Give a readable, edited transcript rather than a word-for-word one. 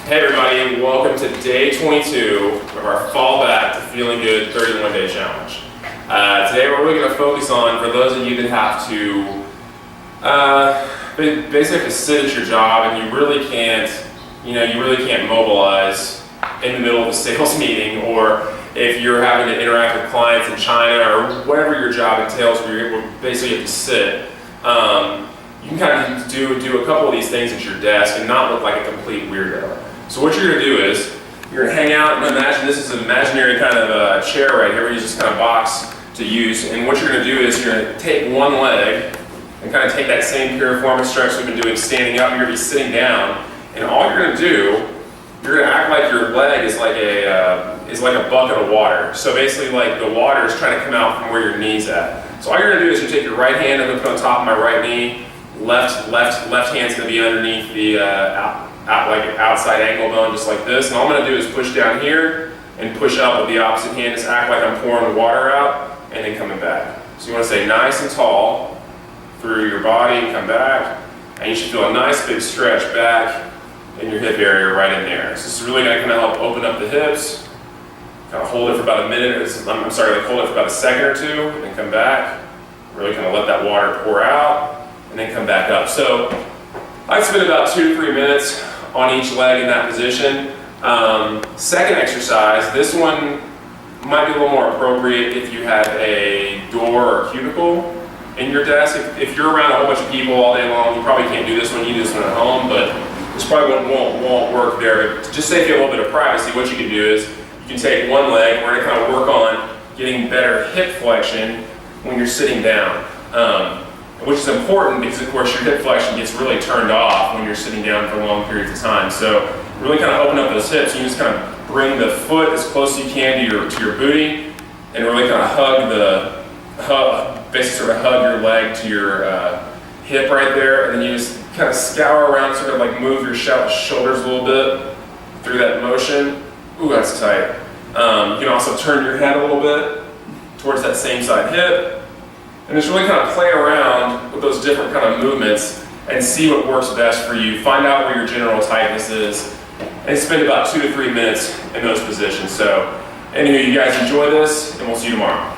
Hey everybody, welcome to day 22 of our Fall Back to Feeling Good 31-day challenge. Today we're really going to focus on, for those of you that have to basically have to sit at your job and you really can't mobilize in the middle of a sales meeting, or if you're having to interact with clients in China or whatever your job entails where you basically have to sit. You can kind of do a couple of these things at your desk and not look like a complete weirdo. So what you're going to do is, you're going to hang out and imagine this is an imaginary kind of chair right here where you just kind of box to use. And what you're going to do is you're going to take one leg and kind of take that same piriformis stretch we've been doing standing up. You're going to be sitting down, and all you're going to do, you're going to act like your leg is like a bucket of water. So basically, like the water is trying to come out from where your knee's at. So all you're going to do is you take your right hand, I'm going to put on top of my right knee. Left hand's going to be underneath the outside ankle bone, just like this. And all I'm going to do is push down here and push up with the opposite hand. Just act like I'm pouring the water out and then coming back. So you want to stay nice and tall through your body and come back. And you should feel a nice big stretch back in your hip area right in there. So this is really going to kind of help open up the hips. Kind of hold it for about a minute, hold it for about a second or two, and then come back. Really kind of let that water pour out, and then come back up. So I'd spend about 2 to 3 minutes on each leg in that position. Second exercise, this one might be a little more appropriate if you have a door or cubicle in your desk. If you're around a whole bunch of people all day long, you probably can't do this one. You do this one at home, but this probably won't work there. But just save you a little bit of privacy, what you can do is you can take one leg. We're going to kind of work on getting better hip flexion when you're sitting down. Which is important because, of course, your hip flexion gets really turned off when you're sitting down for long periods of time. So really kind of open up those hips. You just kind of bring the foot as close as you can to your booty, and really kind of basically sort of hug your leg to your hip right there, and then you just kind of scour around, sort of like move your shoulders a little bit through that motion. Ooh, that's tight. You can also turn your head a little bit towards that same side hip. And just really kind of play around with those different kind of movements and see what works best for you. Find out where your general tightness is and spend about 2 to 3 minutes in those positions. So anyway, you guys enjoy this, and we'll see you tomorrow.